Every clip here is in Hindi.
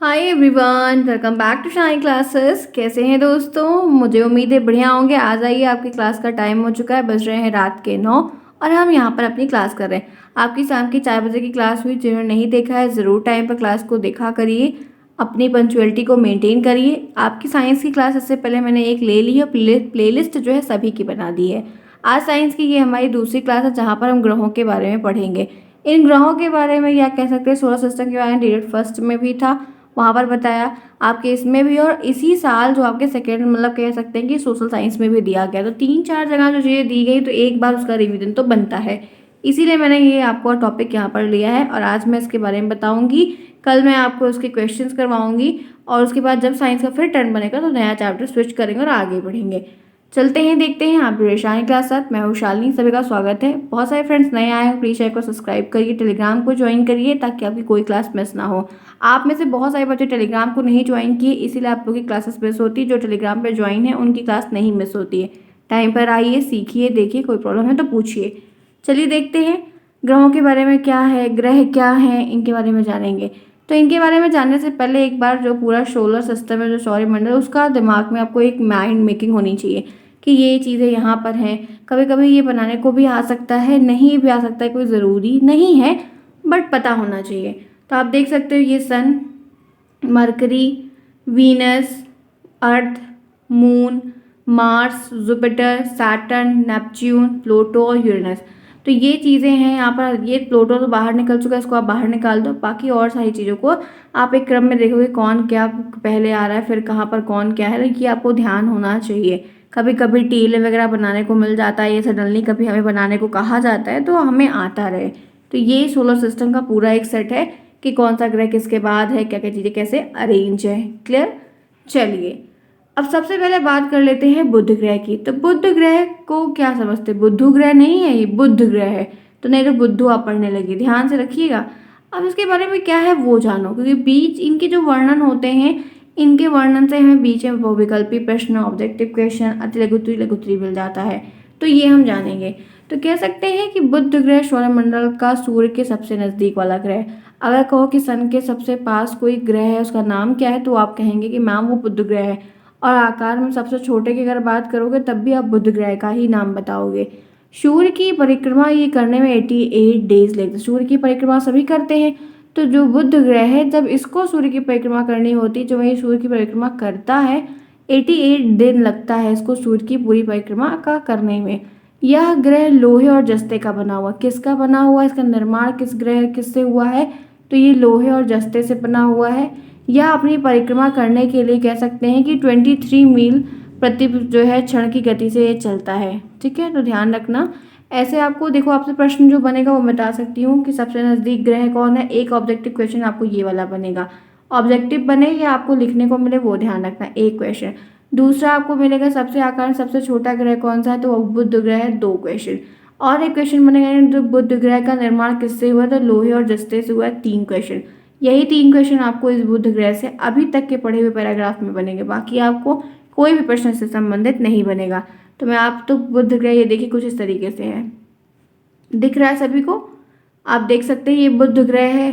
Hi everyone, welcome back to Shine classes. कैसे हैं दोस्तों? मुझे उम्मीद है बढ़िया होंगे। आज आइए, आपकी क्लास का टाइम हो चुका है, बज रहे हैं रात के 9 और हम यहाँ पर अपनी क्लास कर रहे हैं। आपकी शाम की 4 बजे की क्लास हुई। जिन्होंने नहीं देखा है ज़रूर टाइम पर क्लास को देखा करिए, अपनी पंचुअलिटी को मेंटेन करिए। आपकी साइंस की क्लास इससे पहले मैंने एक ले ली है, प्लेलिस्ट जो है सभी की बना दी है। आज साइंस की ये हमारी दूसरी क्लास है जहाँ पर हम ग्रहों के बारे में पढ़ेंगे। इन ग्रहों के बारे में या कह सकते हैं सोलर सिस्टम के बारे में डायरेक्ट फर्स्ट में भी था, वहाँ पर बताया। आपके इसमें भी और इसी साल जो आपके सेकेंड मतलब कह सकते हैं कि सोशल साइंस में भी दिया गया। तो 3-4 जगह जो चीज़ें दी गई तो एक बार उसका रिवीजन तो बनता है। इसीलिए मैंने ये आपको टॉपिक यहाँ पर लिया है और आज मैं इसके बारे में बताऊँगी। कल मैं आपको उसके क्वेश्चंस करवाऊँगी और उसके बाद जब साइंस का फिर टर्न बनेगा तो नया चैप्टर स्विच करेंगे और आगे बढ़ेंगे। चलते हैं, देखते हैं। आप शालिनी क्लास साथ, मैं हूँ शालिनी, सभी का स्वागत है। बहुत सारे फ्रेंड्स नए आए हैं, प्लीज़ चैनल को सब्सक्राइब करिए, टेलीग्राम को ज्वाइन करिए ताकि आपकी कोई क्लास मिस ना हो। आप में से बहुत सारे बच्चे टेलीग्राम को नहीं ज्वाइन किए, इसीलिए आप लोगों की क्लासेस मिस होती है। जो टेलीग्राम पे ज्वाइन है उनकी क्लास नहीं मिस होती है। टाइम पर आइए, सीखिए, देखिए, कोई प्रॉब्लम है तो पूछिए। चलिए देखते हैं ग्रहों के बारे में क्या है, ग्रह क्या हैं, इनके बारे में जानेंगे। तो इनके बारे में जानने से पहले एक बार जो पूरा सोलर सिस्टम है, जो सौरमंडल, उसका दिमाग में आपको एक माइंड मेकिंग होनी चाहिए कि ये चीज़ें यहाँ पर हैं। कभी कभी ये बनाने को भी आ सकता है, नहीं भी आ सकता है, कोई ज़रूरी नहीं है, बट पता होना चाहिए। तो आप देख सकते हो ये sun, Mercury, Venus, Earth, moon, Mars, Jupiter, Saturn, Neptune, Pluto और यूरेनस। तो ये चीज़ें हैं यहाँ पर। ये प्लूटो तो बाहर निकल चुका है, इसको आप बाहर निकाल दो। बाकी और सारी चीज़ों को आप एक क्रम में देखोगे कौन क्या पहले आ रहा है, फिर कहाँ पर कौन क्या है, ये आपको ध्यान होना चाहिए। कभी कभी टीले वगैरह बनाने को मिल जाता है, ये सडनली कभी हमें बनाने को कहा जाता है तो हमें आता रहे। तो ये सोलर सिस्टम का पूरा एक सेट है कि कौन सा ग्रह किसके बाद है, क्या क्या चीज़ें कैसे अरेंज है। क्लियर? चलिए, अब सबसे पहले बात कर लेते हैं बुध ग्रह की। तो बुध ग्रह को क्या समझते हैं? बुधु ग्रह नहीं है, ये बुध ग्रह है। तो नहीं तो बुद्धू आप पढ़ने लगी, ध्यान से रखिएगा। अब इसके बारे में क्या है वो जानो, क्योंकि बीच इनके जो वर्णन होते हैं, इनके वर्णन से हमें बीच में बहुविकल्पी प्रश्न, ऑब्जेक्टिव क्वेश्चन, अति लघु लघु मिल जाता है। तो ये हम जानेंगे। तो कह सकते हैं कि बुध ग्रह सौरमंडल का सूर्य के सबसे नज़दीक वाला ग्रह। अगर कहो कि सन के सबसे पास कोई ग्रह है, उसका नाम क्या है, तो आप कहेंगे कि मैम वो बुध ग्रह है। और आकार में सबसे छोटे की अगर बात करोगे तब भी आप बुध ग्रह का ही नाम बताओगे। सूर्य की परिक्रमा ये करने में 88 डेज लगते हैं। सूर्य की परिक्रमा सभी करते हैं, तो जो बुध ग्रह है जब इसको सूर्य की परिक्रमा करनी होती है, जो वही सूर्य की परिक्रमा करता है, 88 दिन लगता है इसको सूर्य की पूरी परिक्रमा का करने में। यह ग्रह लोहे और जस्ते का बना हुआ। किसका बना हुआ? इसका निर्माण किस ग्रह किससे हुआ है? तो ये लोहे और जस्ते से बना हुआ है। यह अपनी परिक्रमा करने के लिए कह सकते हैं कि 23 मील प्रति जो है क्षण की गति से ये चलता है। ठीक है, तो ध्यान रखना। ऐसे आपको देखो, आपसे प्रश्न जो बनेगा वो बता सकती हूँ कि सबसे नज़दीक ग्रह कौन है। एक ऑब्जेक्टिव क्वेश्चन आपको ये वाला बनेगा। ऑब्जेक्टिव बने या आपको लिखने को मिले वो ध्यान रखना, एक क्वेश्चन। दूसरा आपको मिलेगा सबसे आकार सबसे छोटा ग्रह कौन सा है, तो वो बुध ग्रह है, 2 क्वेश्चन। और एक क्वेश्चन बनेगा तो बुध ग्रह का निर्माण किससे हुआ, तो लोहे और जस्ते से हुआ है, 3 क्वेश्चन। यही 3 क्वेश्चन आपको इस बुध ग्रह से अभी तक के पढ़े हुए पैराग्राफ में बनेंगे। बाकी आपको कोई भी प्रश्न से संबंधित नहीं बनेगा। तो मैं आप तो बुध ग्रह ये देखिए कुछ इस तरीके से है, दिख रहा है सभी को? आप देख सकते हैं ये बुध ग्रह है।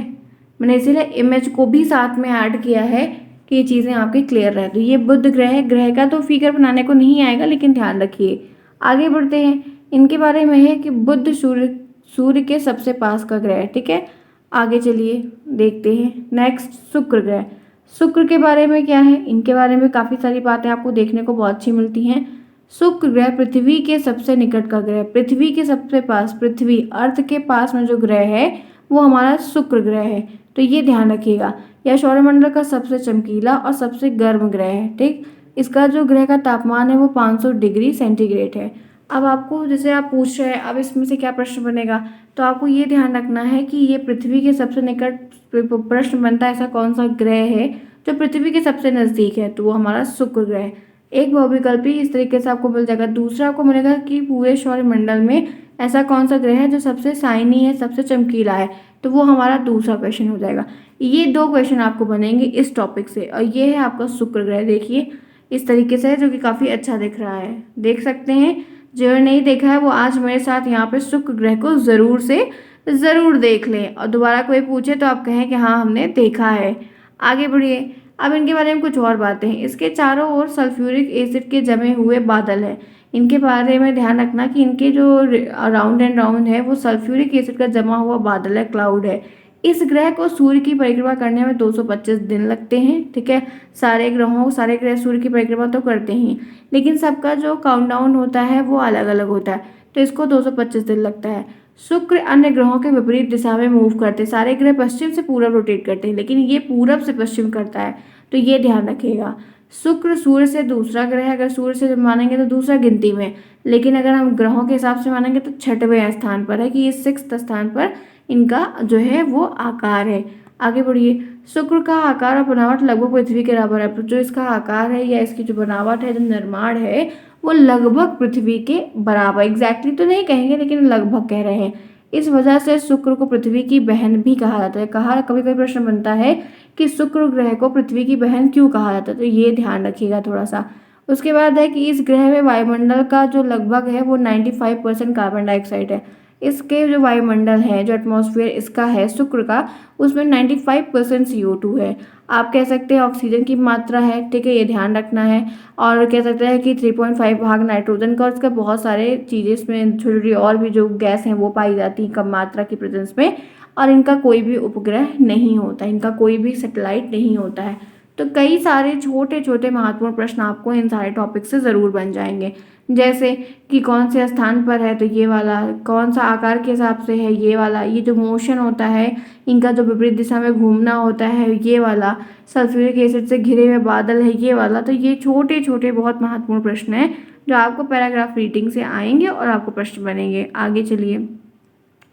मैंने इसीलिए इमेज को भी साथ में ऐड किया है कि ये चीज़ें आपकी क्लियर रहे। तो ये बुध ग्रह है। ग्रह का तो फिगर बनाने को नहीं आएगा, लेकिन ध्यान रखिए। आगे बढ़ते हैं। इनके बारे में है कि बुध सूर्य के सबसे पास का ग्रह है। ठीक है, आगे चलिए देखते हैं। नेक्स्ट, शुक्र ग्रह। शुक्र के बारे में क्या है? इनके बारे में काफ़ी सारी बातें आपको देखने को बहुत अच्छी मिलती हैं। शुक्र ग्रह पृथ्वी के सबसे निकट का ग्रह। पृथ्वी के सबसे पास, पृथ्वी अर्थ के पास में जो ग्रह है वो हमारा शुक्र ग्रह है। तो ये ध्यान रखिएगा। यह सौरमंडल का सबसे चमकीला और सबसे गर्म ग्रह है। ठीक, इसका जो ग्रह का तापमान है वो 500 डिग्री सेंटीग्रेड है। अब आपको जैसे आप पूछ रहे हैं अब इसमें से क्या प्रश्न बनेगा, तो आपको ये ध्यान रखना है कि ये पृथ्वी के सबसे निकट प्रश्न बनता है, ऐसा कौन सा ग्रह है जो पृथ्वी के सबसे नज़दीक है, तो वो हमारा शुक्र ग्रह है। एक बहुविकल्पी इस तरीके से आपको मिल जाएगा। दूसरा आपको मिलेगा कि पूरे सौरमंडल में ऐसा कौन सा ग्रह है जो सबसे शाइनी है, सबसे चमकीला है, तो वो हमारा दूसरा क्वेश्चन हो जाएगा। ये 2 क्वेश्चन आपको बनेंगे इस टॉपिक से। और ये है आपका शुक्र ग्रह, देखिए इस तरीके से है, जो कि काफ़ी अच्छा दिख रहा है, देख सकते हैं। जो नहीं देखा है वो आज मेरे साथ यहाँ पे शुक्र ग्रह को ज़रूर से ज़रूर देख लें, और दोबारा कोई पूछे तो आप कहें कि हाँ हमने देखा है। आगे बढ़िए। अब इनके बारे में कुछ और बातें हैं। इसके चारों ओर सल्फ्यूरिक एसिड के जमे हुए बादल हैं। इनके बारे में ध्यान रखना कि इनके जो राउंड एंड राउंड है वो सल्फ्यूरिक एसिड का जमा हुआ बादल है, क्लाउड है। इस ग्रह को सूर्य की परिक्रमा करने में 225 दिन लगते हैं। ठीक है, सारे ग्रह सूर्य की परिक्रमा तो करते ही, लेकिन सबका जो काउंटडाउन होता है वो अलग अलग होता है, तो इसको 225 दिन लगता है। शुक्र अन्य ग्रहों के विपरीत दिशा में मूव करते हैं। सारे ग्रह पश्चिम से पूरब रोटेट करते हैं, लेकिन ये पूरब से पश्चिम करता है, तो ये ध्यान रखिएगा। शुक्र सूर्य से दूसरा ग्रह है, अगर सूर्य से मानेंगे तो दूसरा गिनती में, लेकिन अगर हम ग्रहों के हिसाब से मानेंगे तो 6वें स्थान पर है, कि ये 6th स्थान पर इनका जो है वो आकार है। आगे बढ़िए। शुक्र का आकार और बनावट लगभग पृथ्वी के बराबर है। जो इसका आकार है या इसकी जो बनावट है, जो निर्माण है, वो लगभग पृथ्वी के बराबर, एग्जैक्टली तो नहीं कहेंगे लेकिन लगभग कह रहे हैं। इस वजह से शुक्र को पृथ्वी की बहन भी कहा जाता है। कभी कभी प्रश्न बनता है कि शुक्र ग्रह को पृथ्वी की बहन क्यों कहा जाता है, तो ये ध्यान रखिएगा थोड़ा सा। उसके बाद है कि इस ग्रह में वायुमंडल का जो लगभग है वो 95% कार्बन डाइऑक्साइड है। इसके जो वायुमंडल है, जो एटमॉस्फेयर इसका है शुक्र का, उसमें 95% CO2 है। आप कह सकते हैं ऑक्सीजन की मात्रा है, ठीक है, ये ध्यान रखना है। और कह सकते हैं कि 3.5 भाग नाइट्रोजन का, और इसका बहुत सारे चीज़ें इसमें छोटी छोटी और भी जो गैस हैं वो पाई जाती हैं कम मात्रा की प्रेजेंस में। और इनका कोई भी उपग्रह नहीं होता, इनका कोई भी सैटेलाइट नहीं होता है। तो कई सारे छोटे छोटे महत्वपूर्ण प्रश्न आपको इन सारे टॉपिक से ज़रूर बन जाएंगे, जैसे कि कौन से स्थान पर है तो ये वाला, कौन सा आकार के हिसाब से है ये वाला, ये जो मोशन होता है इनका जो विपरीत दिशा में घूमना होता है ये वाला, सल्फ्यूरिक एसिड से घिरे हुए बादल है ये वाला। तो ये छोटे छोटे बहुत महत्वपूर्ण प्रश्न हैं जो आपको पैराग्राफ रीडिंग से आएंगे और आपको प्रश्न बनेंगे। आगे चलिए,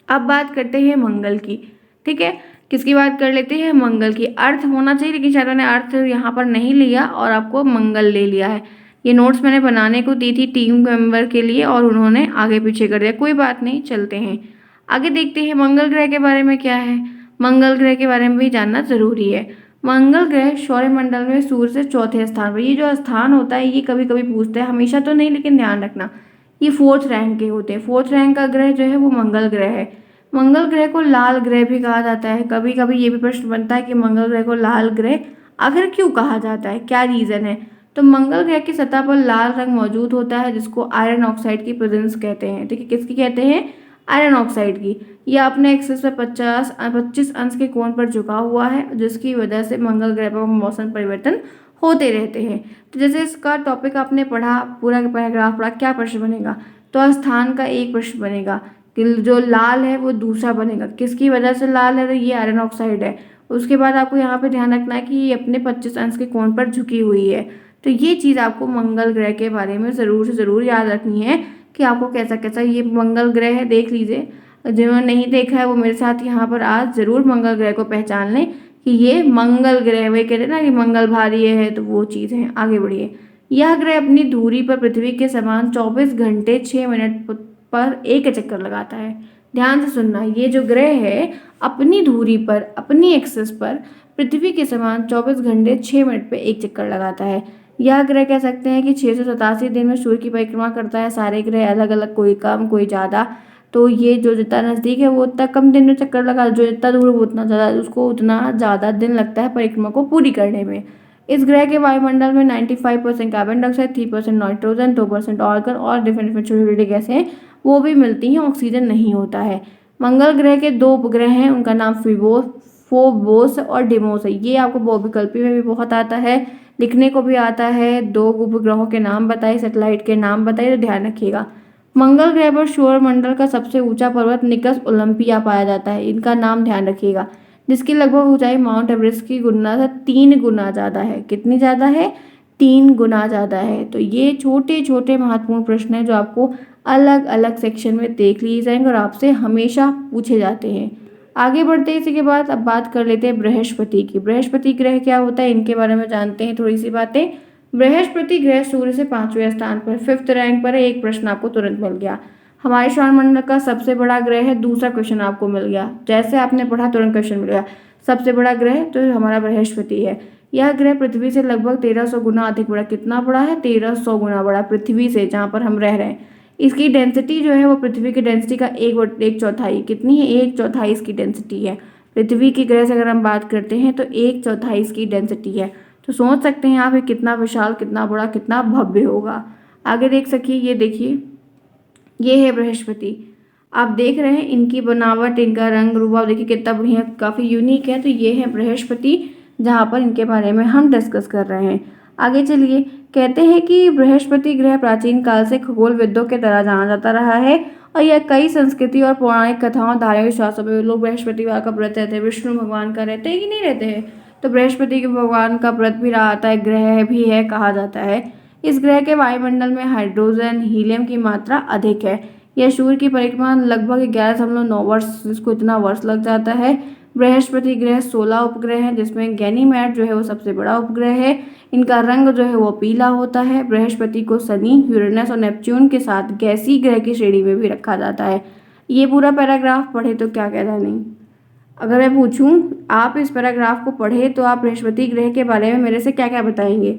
अब बात करते हैं मंगल की। ठीक है, किसकी बात कर लेते हैं, मंगल की। अर्थ होना चाहिए, लेकिन शायद मैंने अर्थ यहाँ पर नहीं लिया और आपको मंगल ले लिया है। ये नोट्स मैंने बनाने को दी थी टीम मेंबर के लिए और उन्होंने आगे पीछे कर दिया, कोई बात नहीं, चलते हैं आगे। देखते हैं मंगल ग्रह के बारे में क्या है। मंगल ग्रह के बारे में भी जानना जरूरी है। मंगल ग्रह सौरमंडल में सूर्य से चौथे स्थान पर, ये जो स्थान होता है ये कभी कभी पूछते हैं, हमेशा तो नहीं, लेकिन ध्यान रखना ये 4th रैंक के होते हैं। 4th रैंक का ग्रह जो है वो मंगल ग्रह है। मंगल ग्रह को लाल ग्रह भी कहा जाता है। कभी कभी ये भी प्रश्न बनता है कि मंगल ग्रह को लाल ग्रह आखिर क्यों कहा जाता है, क्या रीज़न है। तो मंगल ग्रह की सतह पर लाल रंग मौजूद होता है, जिसको आयरन ऑक्साइड की प्रेजेंस कहते हैं। ठीक है, किसकी कहते हैं, आयरन ऑक्साइड की। यह अपने एक्सिस पर 25 अंश के कोण पर झुका हुआ है, जिसकी वजह से मंगल ग्रह पर मौसम परिवर्तन होते रहते हैं। तो जैसे इसका टॉपिक आपने पढ़ा, पूरा का पैराग्राफ पढ़ा, क्या प्रश्न बनेगा, तो स्थान का एक प्रश्न बनेगा, कि जो लाल है वो दूसरा बनेगा, किसकी वजह से लाल है, तो ये आयरन ऑक्साइड है। उसके बाद आपको यहाँ पे ध्यान रखना है कि ये अपने 25 अंश के कोण पर झुकी हुई है। तो ये चीज़ आपको मंगल ग्रह के बारे में ज़रूर से ज़रूर याद रखनी है कि आपको कैसा कैसा ये मंगल ग्रह है, देख लीजिए। जिन्होंने नहीं देखा है वो मेरे साथ यहाँ पर आज ज़रूर मंगल ग्रह को पहचान लें कि ये मंगल ग्रह, वे कहते हैं ना कि मंगल भारी है, तो वो चीज़ है। आगे बढ़िए। यह ग्रह अपनी दूरी पर पृथ्वी के समान 24 घंटे 6 मिनट पर एक चक्कर लगाता है। ध्यान से सुनना, ये जो ग्रह है अपनी धुरी पर, अपनी एक्सिस पर पृथ्वी के समान 24 घंटे 6 मिनट पे एक चक्कर लगाता है। यह ग्रह कह सकते हैं कि 687 दिन में सूर्य की परिक्रमा करता है। सारे ग्रह अलग अलग, कोई कम कोई ज़्यादा। तो ये जो जितना नज़दीक है वो उतना कम दिन में चक्कर लगा, जो जितना दूर वो उतना ज़्यादा, उसको उतना ज़्यादा दिन लगता है परिक्रमा को पूरी करने में। इस ग्रह के वायुमंडल में 95% कार्बन डाइऑक्साइड, 3% नाइट्रोजन, 2% ऑर्गन और डिफरेंट डिफरेंट छोटे छोटे गैसें वो भी मिलती हैं, ऑक्सीजन नहीं होता है। मंगल ग्रह के 2 उपग्रह हैं, उनका नाम फोबोस और डिमोस है। ये आपको बहुविकल्पी में भी बहुत आता है, लिखने को भी आता है। 2 उपग्रहों के नाम बताइए, सैटेलाइट के नाम बताइए, तो ध्यान रखिएगा। मंगल ग्रह पर सौरमंडल का सबसे ऊंचा पर्वत निकस ओलंपिया पाया जाता है, इनका नाम ध्यान रखिएगा, जिसकी लगभग ऊंचाई माउंट एवरेस्ट की गुना से 3 गुना ज़्यादा है। कितनी ज़्यादा है, 3 गुना ज़्यादा है। तो ये छोटे छोटे महत्वपूर्ण प्रश्न हैं जो आपको अलग अलग सेक्शन में देख लिए जाएंगे और आपसे हमेशा पूछे जाते हैं। आगे बढ़ते हैं, इसी के बाद अब बात कर लेते हैं बृहस्पति की। बृहस्पति ग्रह क्या होता है, इनके बारे में जानते हैं थोड़ी सी बातें। बृहस्पति ग्रह सूर्य से 5वें स्थान पर 5th रैंक पर है। एक प्रश्न आपको तुरंत मिल गया। हमारे सौरमंडल का सबसे बड़ा ग्रह है, दूसरा क्वेश्चन आपको मिल गया। जैसे आपने पढ़ा तुरंत क्वेश्चन मिल गया। सबसे बड़ा ग्रह तो हमारा बृहस्पति है। यह ग्रह पृथ्वी से लगभग 1300 गुना अधिक बड़ा। कितना बड़ा है, 1300 गुना बड़ा पृथ्वी से, जहाँ पर हम रह रहे हैं। इसकी डेंसिटी जो है वो पृथ्वी की डेंसिटी का 1/4, कितनी है, 1/4 इसकी डेंसिटी है। पृथ्वी की ग्रह से अगर हम बात करते हैं तो 1/4 इसकी डेंसिटी है। तो सोच सकते हैं आप ये कितना विशाल, कितना बड़ा, कितना भव्य होगा। आगे देख सकिए, ये देखिए, ये है बृहस्पति। आप देख रहे हैं इनकी बनावट, इनका रंग रूप आप देखिए कितना बढ़िया, काफ़ी यूनिक है। तो ये है बृहस्पति, जहाँ पर इनके बारे में हम डिस्कस कर रहे हैं। आगे चलिए, कहते हैं कि बृहस्पति ग्रह प्राचीन काल से खगोलविदों के तरह जाना जाता रहा है और यह कई संस्कृति और पौराणिक कथाओं, धार्मिक विश्वासों में लोग बृहस्पतिवार का व्रत रहते हैं। विष्णु भगवान का रहते हैं कि नहीं रहते हैं? तो बृहस्पति के भगवान का व्रत भी रहा आता है, ग्रह भी है कहा जाता है। इस ग्रह के वायुमंडल में हाइड्रोजन, हीलियम की मात्रा अधिक है। यह सूर्य की परिक्रमा लगभग 11.9 वर्ष, जिसको इतना वर्ष लग जाता है। बृहस्पति ग्रह 16 उपग्रह है, जिसमें गैनीमेड जो है वो सबसे बड़ा उपग्रह है। इनका रंग जो है वो पीला होता है। बृहस्पति को शनि, यूरेनस और नेपच्यून के साथ गैसीय ग्रह की श्रेणी में भी रखा जाता है। ये पूरा पैराग्राफ पढ़े तो क्या कहना नहीं। अगर मैं पूछूं आप इस पैराग्राफ को पढ़े तो आप बृहस्पति ग्रह के बारे में मेरे से क्या क्या बताएंगे?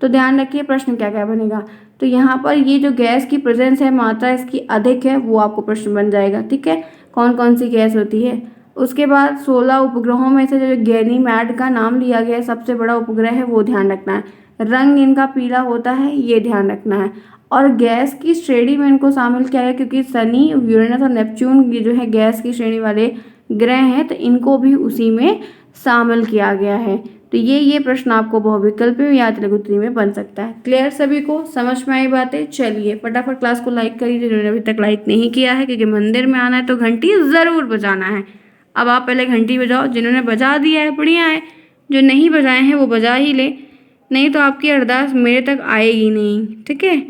तो ध्यान रखिए प्रश्न क्या क्या बनेगा। तो यहाँ पर ये जो गैस की प्रेजेंस है, मात्रा इसकी अधिक है, वो आपको प्रश्न बन जाएगा। ठीक है, कौन कौन सी गैस होती है। उसके बाद 16 उपग्रहों में से जो गैनीमेड का नाम लिया गया है, सबसे बड़ा उपग्रह है, वो ध्यान रखना है। रंग इनका पीला होता है, ये ध्यान रखना है। और गैस की श्रेणी में इनको शामिल किया गया क्योंकि शनि, यूरेनस और नेपच्यून ये जो है गैस की श्रेणी वाले ग्रह हैं, तो इनको भी उसी में शामिल किया गया है। तो ये प्रश्न आपको बहुविकल्पी में या त्रिगुत्री में बन सकता है। क्लियर सभी को, समझ में आई बातें? चलिए फटाफट क्लास को लाइक करिए जिन्होंने अभी तक लाइक नहीं किया है, क्योंकि मंदिर में आना है तो घंटी ज़रूर बजाना है। अब आप पहले घंटी बजाओ, जिन्होंने बजा दिया है बढ़िया है, जो नहीं बजाए हैं वो बजा ही ले, नहीं तो आपकी अरदास मेरे तक आएगी नहीं। ठीक है,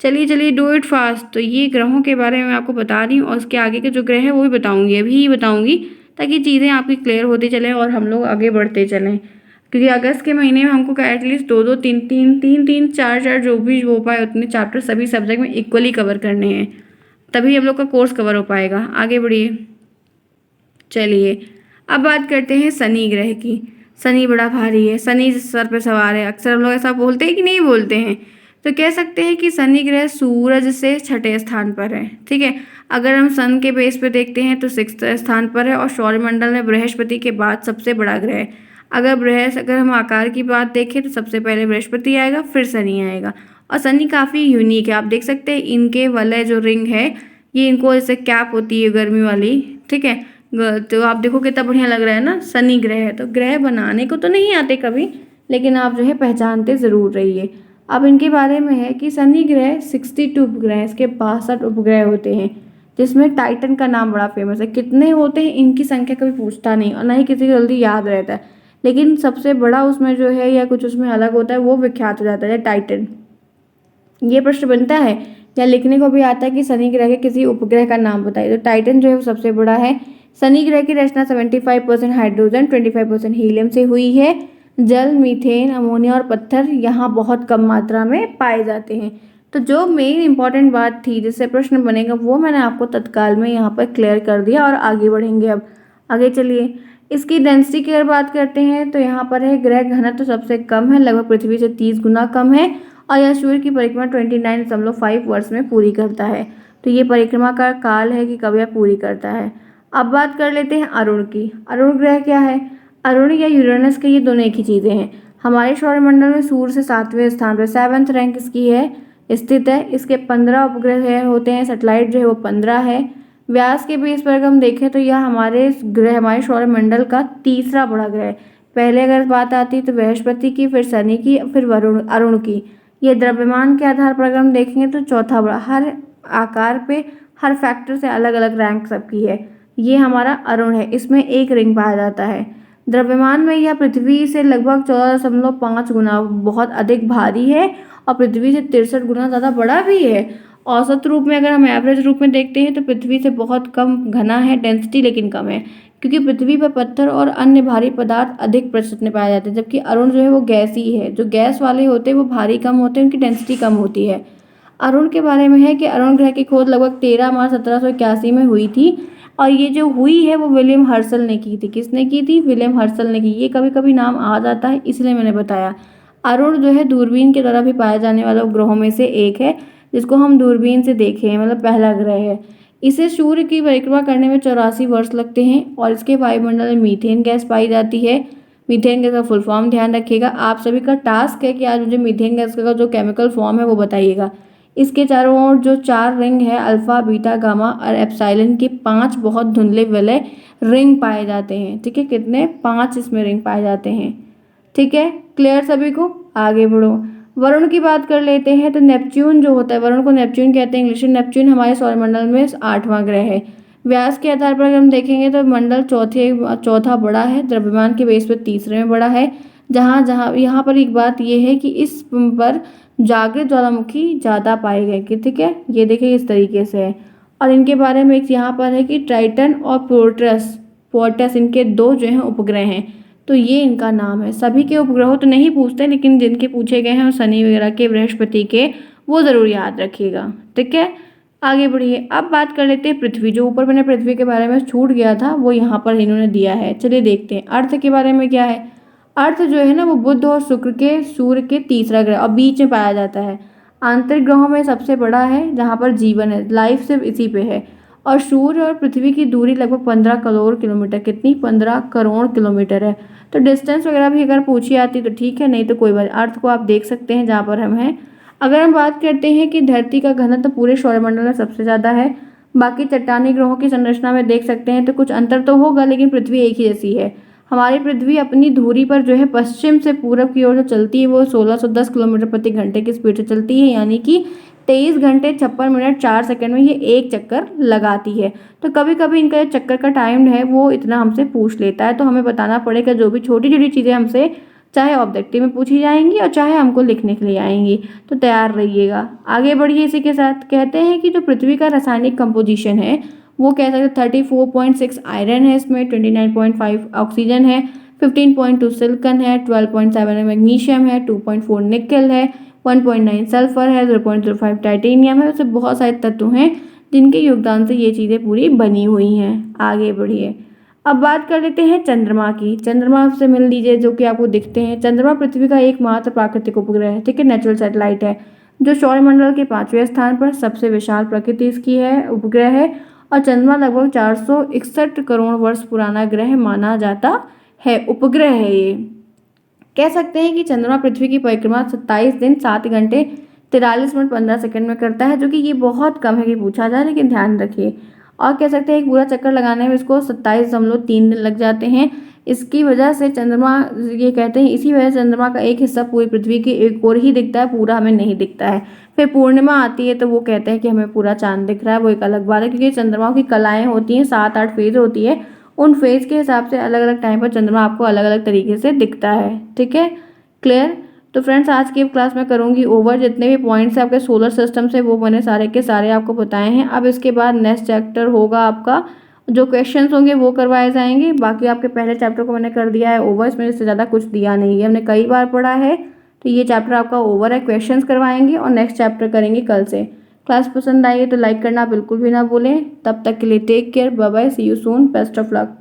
चलिए चलिए डू इट फास्ट। तो ये ग्रहों के बारे में मैं आपको बता रही हूँ और उसके आगे के जो ग्रह है वो भी बताऊँगी, अभी ही बताऊँगी, ताकि चीज़ें आपकी क्लियर होती चलें और हम लोग आगे बढ़ते चलें। क्योंकि अगस्त के महीने में हमको एटलीस्ट 2-2, 3-3, 4-4 जो भी हो पाए उतने चैप्टर सभी सब्जेक्ट में इक्वली कवर करने हैं, तभी हम लोग का कोर्स कवर हो पाएगा। आगे बढ़िए, चलिए अब बात करते हैं शनि ग्रह की। शनि बड़ा भारी है, शनि सर पे सवार है। अक्सर हम लोग ऐसा बोलते हैं कि नहीं बोलते हैं? तो कह सकते हैं कि शनि ग्रह सूरज से 6ठे स्थान पर है। ठीक है, अगर हम सन के बेस पे देखते हैं तो 6th स्थान पर है और सौरमंडल में बृहस्पति के बाद सबसे बड़ा ग्रह है। अगर हम आकार की बात देखें तो सबसे पहले बृहस्पति आएगा, फिर शनि आएगा। और शनि काफ़ी यूनिक है, आप देख सकते हैं इनके वलय जो रिंग है, ये इनको जैसे कैप होती है गर्मी वाली। ठीक है, तो आप देखो कितना बढ़िया लग रहा है ना, शनि ग्रह है। तो ग्रह बनाने को तो नहीं आते कभी, लेकिन आप जो है पहचानते ज़रूर रहिए। अब इनके बारे में है कि शनि ग्रह 62 उपग्रह, इसके 62 उपग्रह होते हैं, जिसमें टाइटन का नाम बड़ा फेमस है। कितने होते हैं इनकी संख्या कभी पूछता नहीं और ना ही किसी को जल्दी याद रहता है, लेकिन सबसे बड़ा उसमें जो है या कुछ उसमें अलग होता है वो विख्यात हो जाता है, टाइटन। ये प्रश्न बनता है या लिखने को भी आता है कि शनि ग्रह के किसी उपग्रह का नाम बताइए, तो टाइटन जो है वो सबसे बड़ा है। शनि ग्रह की रचना 75% हाइड्रोजन, 25% हीलियम से हुई है। जल, मीथेन, अमोनिया और पत्थर यहाँ बहुत कम मात्रा में पाए जाते हैं। तो जो मेन इंपॉर्टेंट बात थी जिससे प्रश्न बनेगा वो मैंने आपको तत्काल में यहाँ पर क्लियर कर दिया और आगे बढ़ेंगे। अब आगे चलिए, इसकी डेंसिटी की अगर बात करते हैं तो यहाँ पर है ग्रह घनत्व तो सबसे कम है, लगभग पृथ्वी से 30 गुना कम है और यह सूर्य की परिक्रमा 29.5 वर्ष में पूरी करता है। तो ये परिक्रमा का काल है कि कब यह पूरी करता है। अब बात कर लेते हैं अरुण की। अरुण ग्रह क्या है? अरुण या यूरेनस के ये दोनों एक ही चीज़ें हैं। हमारे सौरमंडल में सूर्य से 7वें स्थान पर 7th रैंक इसकी है, स्थित है। इसके 15 उपग्रह होते हैं, सैटेलाइट जो है वो 15 है। व्यास के बेस पर अगर हम देखें तो यह हमारे सौरमंडल का तीसरा बड़ा ग्रह है। पहले अगर बात आती है तो बृहस्पति की, फिर शनि की, फिर अरुण की। ये द्रव्यमान के आधार पर अगर हम देखेंगे तो चौथा बड़ा, हर आकार पे हर फैक्टर से अलग अलग रैंक सबकी है। ये हमारा अरुण है, इसमें एक रिंग पाया जाता है। द्रव्यमान में यह पृथ्वी से लगभग 14.5 गुना बहुत अधिक भारी है और पृथ्वी से 63 गुना ज़्यादा बड़ा भी है। औसत रूप में अगर हम एवरेज रूप में देखते हैं तो पृथ्वी से बहुत कम घना है, डेंसिटी लेकिन कम है, क्योंकि पृथ्वी पर पत्थर और अन्य भारी पदार्थ अधिक प्रतिशत में पाए जाते हैं, जबकि अरुण जो है वो गैसीय है। जो गैस वाले होते हैं वो भारी कम होते हैं, उनकी डेंसिटी कम होती है। अरुण के बारे में है कि अरुण ग्रह की खोज लगभग 13 मार्च 1781 में हुई थी और ये जो हुई है वो विलियम हर्सल ने की थी। किसने की थी? विलियम हर्सल ने की। ये कभी कभी नाम आ जाता है इसलिए मैंने बताया। अरुण जो है दूरबीन के द्वारा भी पाए जाने वाले ग्रहों में से एक है, जिसको हम दूरबीन से देखे हैं, मतलब पहला ग्रह है। इसे सूर्य की परिक्रमा करने में 84 वर्ष लगते हैं और इसके वायुमंडल में मीथेन गैस पाई जाती है। मीथेन गैस का फुल फॉर्म ध्यान रखिएगा। आप सभी का टास्क है कि आज मुझे मीथेन गैस का जो केमिकल फॉर्म है वो बताइएगा। इसके चारों ओर जो 4 रिंग है अल्फा, बीटा, गामा और एप्सिलॉन की 5 बहुत धुंधले विलय रिंग पाए जाते हैं। ठीक है, कितने? 5 इसमें रिंग पाए जाते हैं। ठीक है, क्लियर सभी को? आगे बढ़ो। वरुण की बात कर लेते हैं। तो नेपच्यून जो होता है, वरुण को नेपच्यून कहते हैं इंग्लिश में। नेपच्यून हमारे सौरमंडल में 8वां ग्रह है। व्यास के आधार पर अगर हम देखेंगे तो मंडल चौथा बड़ा है, द्रव्यमान के बेस पर तीसरे में बड़ा है। जहाँ जहाँ यहाँ पर एक बात यह है कि इस पर जागृत ज्वालामुखी ज़्यादा पाए गए कि ठीक है, ये देखिए इस तरीके से है। और इनके बारे में एक यहाँ पर है कि ट्राइटन और पोर्टस इनके 2 जो हैं उपग्रह हैं। तो ये इनका नाम है। सभी के उपग्रहों तो नहीं पूछते, लेकिन जिनके पूछे गए हैं शनि वगैरह के, बृहस्पति के, वो ज़रूर याद रखिएगा। ठीक है, आगे बढ़िए। अब बात कर लेते हैं पृथ्वी। जो ऊपर मैंने पृथ्वी के बारे में छूट गया था वो यहाँ पर इन्होंने दिया है। चलिए देखते हैं अर्थ के बारे में क्या है। अर्थ जो है ना वो बुध और शुक्र के सूर्य के तीसरा ग्रह और बीच में पाया जाता है। आंतरिक ग्रहों में सबसे बड़ा है जहाँ पर जीवन है, लाइफ सिर्फ इसी पे है। और सूर्य और पृथ्वी की दूरी लगभग 15 करोड़ किलोमीटर, कितनी? 15 करोड़ किलोमीटर है। तो डिस्टेंस वगैरह भी अगर पूछी आती तो ठीक है, नहीं तो कोई बात। अर्थ को आप देख सकते हैं जहाँ पर हम हैं। अगर हम बात करते हैं कि धरती का घनत्व तो पूरे सौरमंडल में सबसे ज़्यादा है। बाकी चट्टानी ग्रहों की संरचना में देख सकते हैं तो कुछ अंतर तो होगा, लेकिन पृथ्वी एक ही जैसी है। हमारी पृथ्वी अपनी धुरी पर जो है पश्चिम से पूरब की ओर जो चलती है वो 1610 किलोमीटर प्रति घंटे की स्पीड से चलती है, यानी कि 23 घंटे 56 मिनट 4 सेकंड में ये एक चक्कर लगाती है। तो कभी कभी इनका जो चक्कर का टाइम है वो इतना हमसे पूछ लेता है, तो हमें बताना पड़ेगा जो भी छोटी छोटी चीज़ें हमसे चाहे ऑब्जेक्टिव में पूछी जाएंगी और चाहे हमको लिखने के लिए आएंगी। तो तैयार रहिएगा। आगे बढ़िए। इसी के साथ कहते हैं कि जो पृथ्वी का रासायनिक कंपोजिशन है वो कह सकते हैं 34.6 आयरन है, इसमें 29.5 ऑक्सीजन है, 15.2 सिलिकॉन है, 12.7 मैग्नीशियम है, 2.4 निकल है, 1.9 सल्फर है, 0.05 टाइटेनियम है। वैसे बहुत सारे तत्व हैं जिनके योगदान से ये चीज़ें पूरी बनी हुई हैं। आगे बढ़िए। अब बात कर लेते हैं चंद्रमा की। चंद्रमा से मिल लीजिए जो कि आपको दिखते हैं। चंद्रमा पृथ्वी का एकमात्र प्राकृतिक उपग्रह है, ठीक है, नेचुरल सैटेलाइट है, जो सौरमंडल के 5वें स्थान पर सबसे विशाल प्रकृति इसकी है, उपग्रह है। और चंद्रमा लगभग 461 करोड़ वर्ष पुराना ग्रह माना जाता है, उपग्रह है ये। कह सकते हैं कि चंद्रमा पृथ्वी की परिक्रमा 27 दिन 7 घंटे 43 मिनट 15 सेकंड में करता है, जो कि ये बहुत कम है कि पूछा जाए, लेकिन ध्यान रखिए। और कह सकते हैं एक पूरा चक्कर लगाने में इसको 27.3 दिन लग जाते हैं। इसकी वजह से चंद्रमा, ये कहते हैं इसी वजह से चंद्रमा का एक हिस्सा पूरी पृथ्वी की एक ओर ही दिखता है, पूरा हमें नहीं दिखता है। फिर पूर्णिमा आती है तो वो कहते हैं कि हमें पूरा चांद दिख रहा है, वो एक अलग बात है, क्योंकि चंद्रमा की कलाएँ होती हैं, 7-8 फेज होती है। उन फेज के हिसाब से अलग अलग टाइम पर चंद्रमा आपको अलग अलग तरीके से दिखता है। ठीक है, क्लियर? तो फ्रेंड्स आज की क्लास में करूँगी ओवर। जितने भी पॉइंट्स हैं आपके सोलर सिस्टम से वो मैंने सारे के सारे आपको बताए हैं। अब इसके बाद नेक्स्ट चैप्टर होगा आपका, जो क्वेश्चंस होंगे वो करवाए जाएंगे। बाकी आपके पहले चैप्टर को मैंने कर दिया है ओवर, इसमें इससे ज़्यादा कुछ दिया नहीं है, हमने कई बार पढ़ा है। तो ये चैप्टर आपका ओवर है, क्वेश्चंस करवाएंगे और नेक्स्ट चैप्टर करेंगे कल से। क्लास पसंद आई है तो लाइक करना बिल्कुल भी ना भूलें। तब तक के लिए take care, bye bye, see you soon, best of luck.